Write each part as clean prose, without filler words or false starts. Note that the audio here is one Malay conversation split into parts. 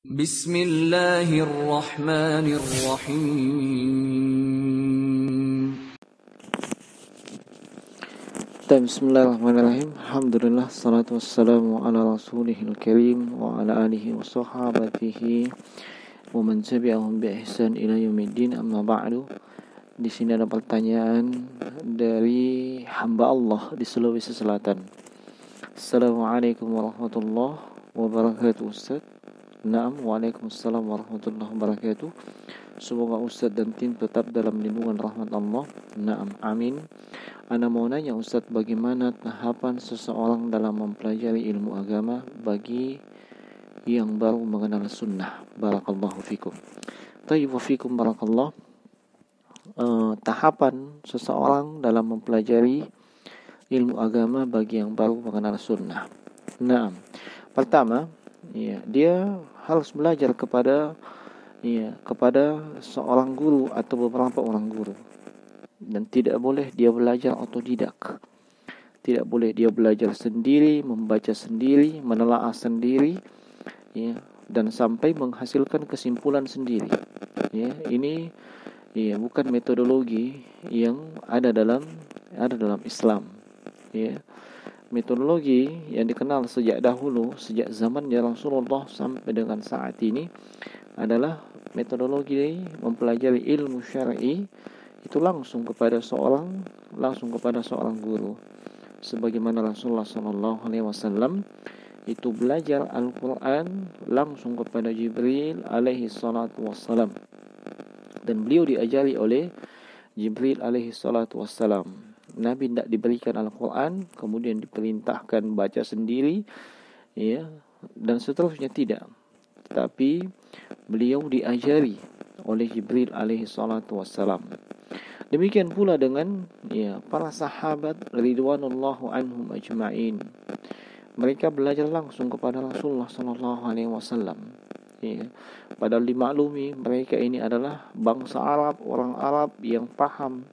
Bismillahirrahmanirrahim. Bismillahirrahmanirrahim. Alhamdulillah, salatu wassalamu ala rasulihil karim wa ala alihi wa sahabatihi wa man tabi'ahum bi ihsan ila yaumiddin, amma ba'du. Di sini ada pertanyaan dari hamba Allah di Sulawesi Selatan. Assalamualaikum warahmatullahi wabarakatuh, Ustaz. Naam, waalaikumsalam warahmatullahi wabarakatuh. Semoga Ustaz dan tim tetap dalam lindungan rahmat Allah. Naam, amin. Ana mau nanya Ustaz, bagaimana tahapan seseorang dalam mempelajari ilmu agama bagi yang baru mengenal sunnah? Barakallahu fikum. Tayyib wa fikum barakallah. Tahapan seseorang dalam mempelajari ilmu agama bagi yang baru mengenal sunnah. Naam. Pertama, dia harus belajar kepada seorang guru atau beberapa orang guru. Dan tidak boleh dia belajar otodidak. Tidak boleh dia belajar sendiri, membaca sendiri, menelaah sendiri, dan sampai menghasilkan kesimpulan sendiri. Ini bukan metodologi yang ada dalam Islam. Metodologi yang dikenal sejak dahulu, sejak zamannya Rasulullah sampai dengan saat ini adalah metodologi mempelajari ilmu syar'i itu langsung kepada seorang guru. Sebagaimana Rasulullah SAW itu belajar Al-Quran langsung kepada Jibril alaihi salatu wassalam, dan beliau diajari oleh Jibril alaihi salatu wassalam. Nabi tidak diberikan Al-Quran kemudian diperintahkan baca sendiri, dan seterusnya, tidak. Tetapi beliau diajari oleh Jibril alaihi salatu wassalam. Demikian pula dengan para sahabat ridwanullahu anhum ajma'in. Mereka belajar langsung kepada Rasulullah sallallahu alaihi wasallam. Padahal dimaklumi mereka ini adalah bangsa Arab, orang Arab yang paham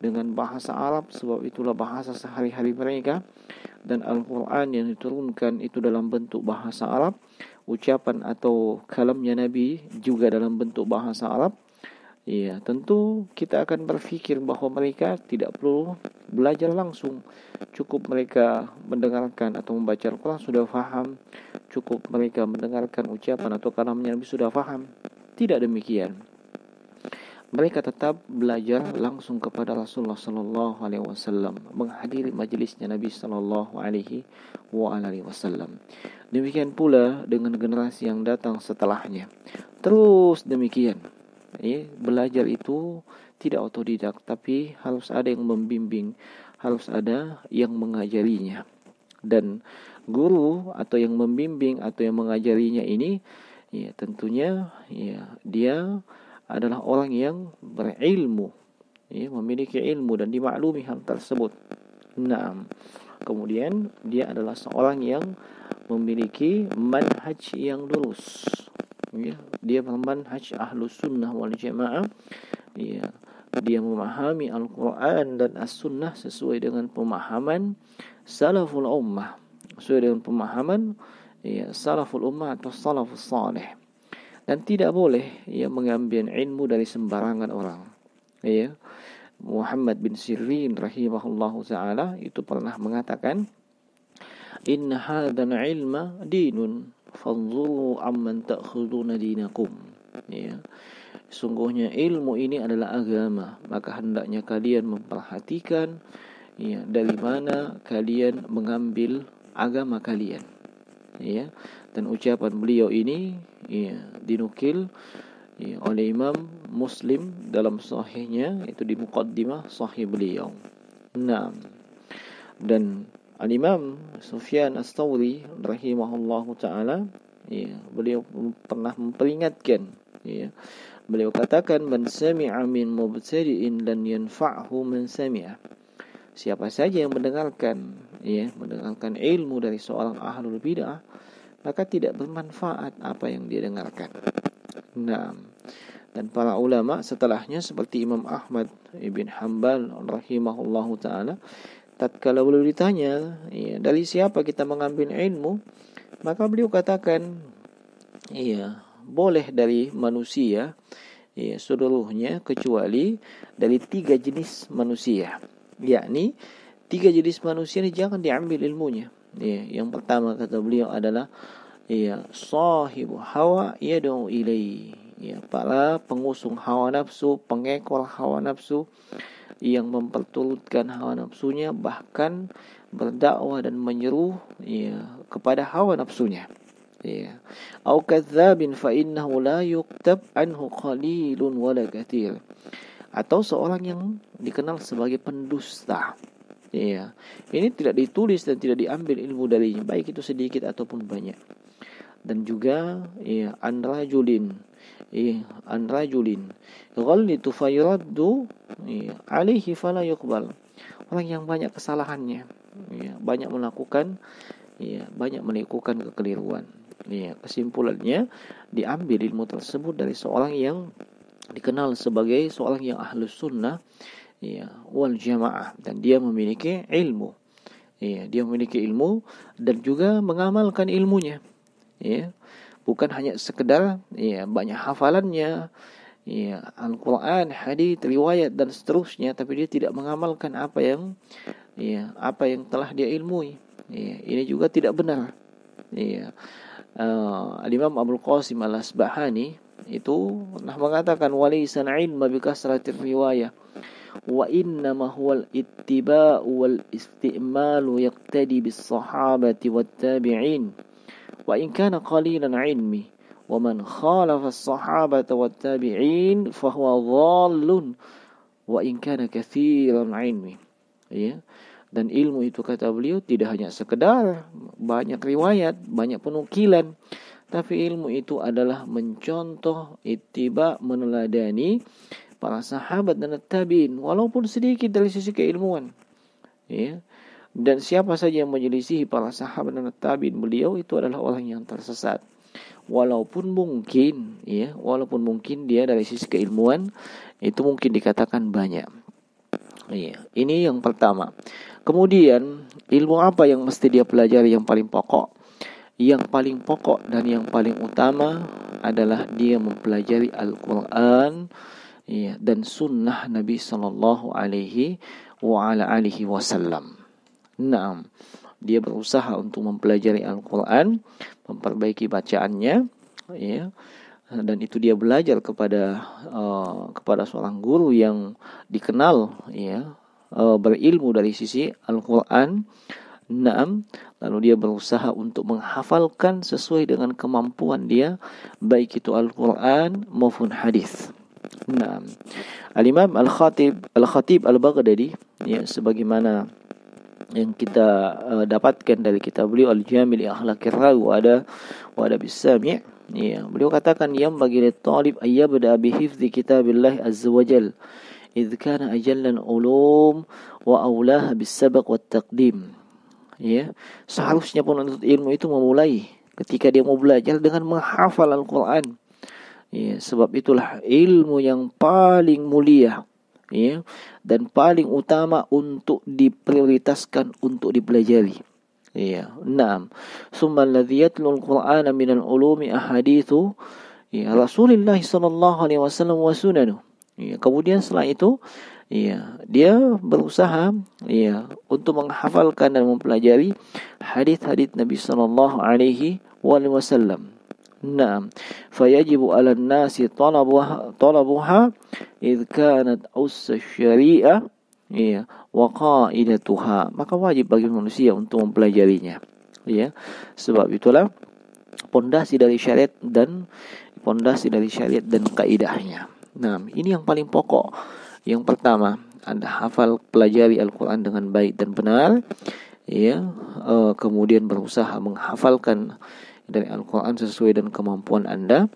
dengan bahasa Arab, sebab itulah bahasa sehari-hari mereka, dan Al-Quran yang diturunkan itu dalam bentuk bahasa Arab, ucapan atau kalamnya Nabi juga dalam bentuk bahasa Arab. Tentu kita akan berpikir bahwa mereka tidak perlu belajar langsung, cukup mereka mendengarkan atau membaca Al-Quran sudah faham, cukup mereka mendengarkan ucapan atau kalamnya Nabi sudah faham. Tidak demikian. Mereka tetap belajar langsung kepada Rasulullah sallallahu alaihi wasallam, menghadiri majelisnya Nabi sallallahu alaihi wasallam. Demikian pula dengan generasi yang datang setelahnya. Terus demikian. Belajar itu tidak otodidak, tapi harus ada yang membimbing, harus ada yang mengajarinya. Dan guru atau yang membimbing atau yang mengajarinya ini tentunya dia adalah orang yang berilmu, memiliki ilmu dan dimaklumi hal tersebut. Naam. Kemudian dia adalah seorang yang memiliki manhaj yang lurus. Dia manhaj ahlus sunnah wal jamaah. Dia memahami Al-Quran dan As-Sunnah sesuai dengan pemahaman salaful ummah, sesuai dengan pemahaman salaful ummah atau salafus salih. Dan tidak boleh mengambil ilmu dari sembarangan orang. Muhammad bin Sirin rahimahullahu ta'ala itu pernah mengatakan, inna hadzal ilma dinun fanzuru amman ta'khuduna dinakum. Sungguhnya ilmu ini adalah agama, maka hendaknya kalian memperhatikan dari mana kalian mengambil agama kalian. Dan ucapan beliau ini dinukil oleh Imam Muslim dalam sahihnya, itu di muqaddimah sahih beliau. Naam. Dan Al-Imam Sufyan Ats-Tsauri rahimahullahu taala, beliau pernah memperingatkan, beliau katakan, man sami'a min mubtadi'in lan yanfa'hu man sami'a. Siapa saja yang mendengarkan ilmu dari seorang ahlul bid'ah, maka tidak bermanfaat apa yang dia dengarkan. Nah, dan para ulama setelahnya seperti Imam Ahmad ibn Hanbal rahimahullahu ta'ala, tatkala beliau ditanya dari siapa kita mengambil ilmu, maka beliau katakan boleh dari manusia seluruhnya kecuali dari 3 jenis manusia, yakni 3 jenis manusia ini jangan diambil ilmunya. Yang pertama kata beliau adalah sahibu hawa yad'u ilai, para pengusung hawa nafsu, pengekor hawa nafsu yang memperturutkan hawa nafsunya, bahkan berdakwah dan menyeru kepada hawa nafsunya. Au kadzabin fa innahu la yuktab anhu qalilun wala katsir, atau seorang yang dikenal sebagai pendusta. Ini tidak ditulis dan tidak diambil ilmu darinya, baik itu sedikit ataupun banyak. Dan juga an rajulin ghallitu fayuraddu alaihi fala yuqbal, orang yang banyak kesalahannya, banyak melakukan kekeliruan. Kesimpulannya, diambil ilmu tersebut dari seorang yang dikenal sebagai seorang yang ahlus sunnah wal jamaah, dan dia memiliki ilmu. Dia memiliki ilmu dan juga mengamalkan ilmunya. Bukan hanya sekedar banyak hafalannya, Al-Quran, hadis, riwayat dan seterusnya, tapi dia tidak mengamalkan apa yang telah dia ilmui. Ini juga tidak benar. Al-Imam Abdul Qasim Al-Asbahani itu pernah mengatakan walaysa al-ilma bi kasratir riwayah wa innama huwa al-ittiba'u wal isti'malu yaqtadi bis sahabati wat tabi'in wa in kana qalilan ilmi wa man khalafa as-sahabata wat tabi'in fa huwa dhallun wa in kana katsiran ilmi. Dan ilmu itu kata beliau tidak hanya sekedar banyak riwayat, banyak penukilan, tapi ilmu itu adalah mencontoh, ittiba, meneladani para sahabat dan tabi'in, walaupun sedikit dari sisi keilmuan. Dan siapa saja yang menyelisihi para sahabat dan tabi'in, beliau itu adalah orang yang tersesat. Walaupun mungkin dia dari sisi keilmuan itu mungkin dikatakan banyak. Ini yang pertama. Kemudian ilmu apa yang mesti dia pelajari yang paling pokok? Yang paling pokok dan yang paling utama adalah dia mempelajari Al-Quran dan sunnah Nabi Sallallahu Alaihi Wasallam. Dia berusaha untuk mempelajari Al-Quran, memperbaiki bacaannya, dan itu dia belajar kepada seorang guru yang dikenal berilmu dari sisi Al-Quran. Lalu dia berusaha untuk menghafalkan sesuai dengan kemampuan dia, baik itu Al-Quran maupun hadis. Al-Imam Al-Khatib Al-Baghdadi, sebagaimana yang kita dapatkan dari kitab beliau Al-Jami' li Akhlaqir Rawi wa Adabis Sami', beliau katakan yang bagi talib ayyabda bi hifdzi kitabillah azza wajal idh kana ajallan ulum wa aulaha bis sabaq wat taqdim. Seharusnya penuntut ilmu itu memulai ketika dia mau belajar dengan menghafal Al-Quran. Sebab itulah ilmu yang paling mulia dan paling utama untuk diprioritaskan untuk dipelajari. Summa alladhi yatlu al-Qur'ana min al-ulumi ahadithu Rasulullah sallallahu alaihi wasallam wa sunanuh. Kemudian setelah itu dia berusaha untuk menghafalkan dan mempelajari hadis-hadis Nabi sallallahu alaihi wasallam. Fayajibu 'alan nasi talabuha idh kanat ussa syari'ah wa qaidatuha. Maka wajib bagi manusia untuk mempelajarinya. Sebab itulah pondasi dari syariat dan kaidahnya. Ini yang paling pokok. Yang pertama, Anda hafal, pelajari Al-Quran dengan baik dan benar. Kemudian berusaha menghafalkan dari Al-Quran sesuai dengan kemampuan Anda.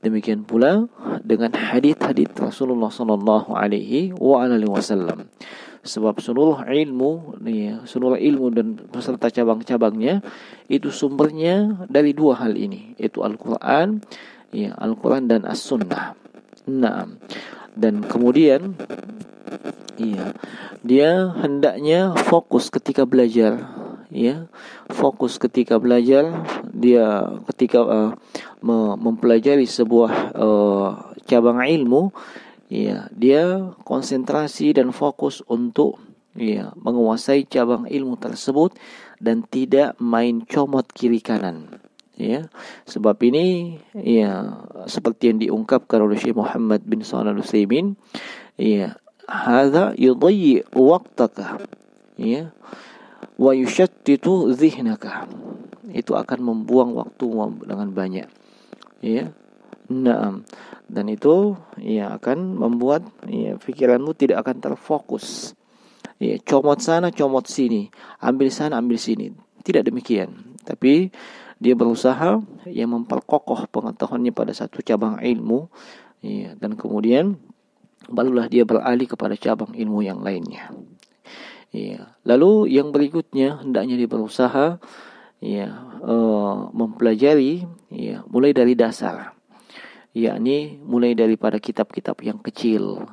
Demikian pula dengan hadis-hadis Rasulullah sallallahu alaihi wasallam. Sebab seluruh ilmu dan beserta cabang-cabangnya itu sumbernya dari dua hal ini, yaitu Al-Quran dan As-Sunnah. Dan kemudian dia hendaknya fokus ketika belajar. Dia ketika mempelajari sebuah cabang ilmu, ya, dia konsentrasi dan fokus untuk menguasai cabang ilmu tersebut dan tidak main comot kiri kanan. Ya, sebab ini seperti yang diungkapkan oleh Syekh Muhammad bin Shalih Al-Utsaimin, hadza yudayyi waqtaka, wa yushattitu dhihnaka. Itu akan membuang waktu dengan banyak. Naam. Dan itu akan membuat pikiranmu tidak akan terfokus. Comot sana, comot sini, ambil sana, ambil sini. Tidak demikian. Tapi dia berusaha memperkokoh pengetahuannya pada satu cabang ilmu, dan kemudian barulah dia beralih kepada cabang ilmu yang lainnya. Lalu yang berikutnya hendaknya dia berusaha mempelajari mulai dari dasar, yakni mulai daripada kitab-kitab yang kecil,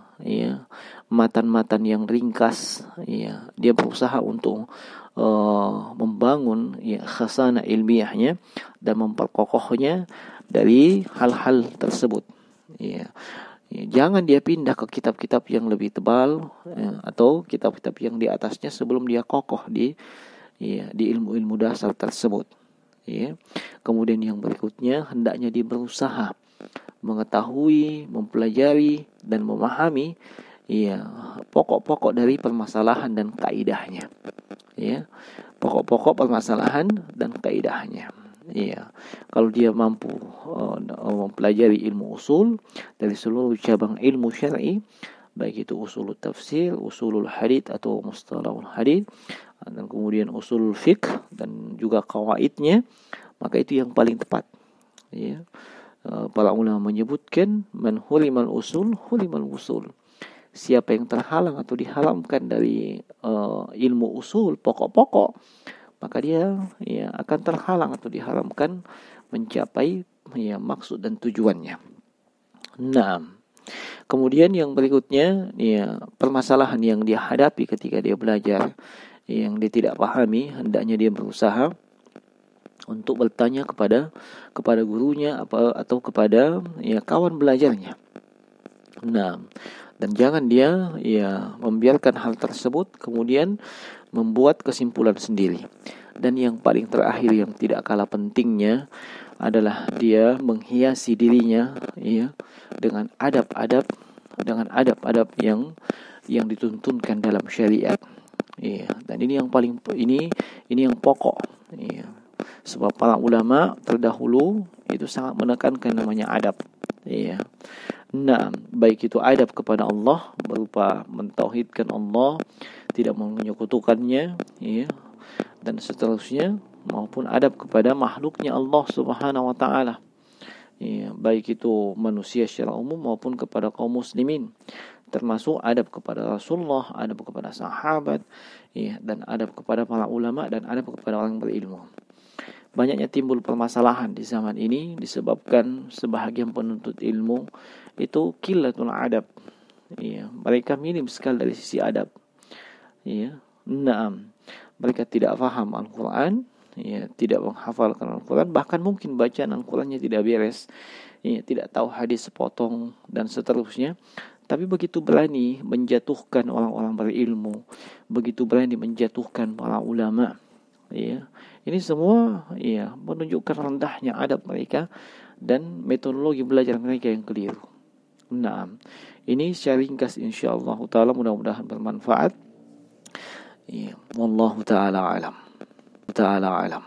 matan-matan yang ringkas. Dia berusaha untuk membangun khazanah ilmiahnya dan memperkokohnya dari hal-hal tersebut. Jangan dia pindah ke kitab-kitab yang lebih tebal atau kitab-kitab yang di atasnya sebelum dia kokoh di ilmu-ilmu dasar tersebut. Kemudian yang berikutnya hendaknya dia berusaha mengetahui, mempelajari dan memahami pokok-pokok dari permasalahan dan kaidahnya. Pokok-pokok permasalahan dan kaidahnya. Kalau dia mampu mempelajari ilmu usul dari seluruh cabang ilmu syar'i, baik itu usulul tafsir, usulul hadits atau mustalahul hadits, dan kemudian usul fiqh dan juga qawaidnya, maka itu yang paling tepat. Para ulama menyebutkan man hurimal usul hurimal usul. Siapa yang terhalang atau diharamkan dari ilmu usul, pokok-pokok, maka dia akan terhalang atau diharamkan mencapai maksud dan tujuannya. Nah, kemudian yang berikutnya permasalahan yang dia hadapi ketika dia belajar yang dia tidak pahami, hendaknya dia berusaha untuk bertanya kepada gurunya atau kepada kawan belajarnya. Nah, dan jangan dia membiarkan hal tersebut kemudian membuat kesimpulan sendiri. Dan yang paling terakhir yang tidak kalah pentingnya adalah dia menghiasi dirinya dengan adab-adab yang dituntunkan dalam syariat. Dan ini yang paling ini yang pokok. Sebab para ulama terdahulu itu sangat menekankan namanya adab. Nah, baik itu adab kepada Allah berupa mentauhidkan Allah, tidak menyekutukannya, dan seterusnya, maupun adab kepada makhluknya Allah Subhanahu wa taala. Baik itu manusia secara umum maupun kepada kaum muslimin. Termasuk adab kepada Rasulullah, adab kepada sahabat, dan adab kepada para ulama dan adab kepada orang berilmu. Banyaknya timbul permasalahan di zaman ini disebabkan sebahagian penuntut ilmu itu qillatul adab. Mereka minim sekali dari sisi adab. Naam. Mereka tidak faham Al-Quran, tidak menghafalkan Al-Quran, bahkan mungkin bacaan Al-Qurannya tidak beres, tidak tahu hadis sepotong dan seterusnya. Tapi begitu berani menjatuhkan orang-orang berilmu, begitu berani menjatuhkan para ulama. Ini semua menunjukkan rendahnya adab mereka dan metodologi belajar mereka yang keliru. Nah, ini secara ringkas insyaallah taala, mudah-mudahan bermanfaat. Wallahu taala alam.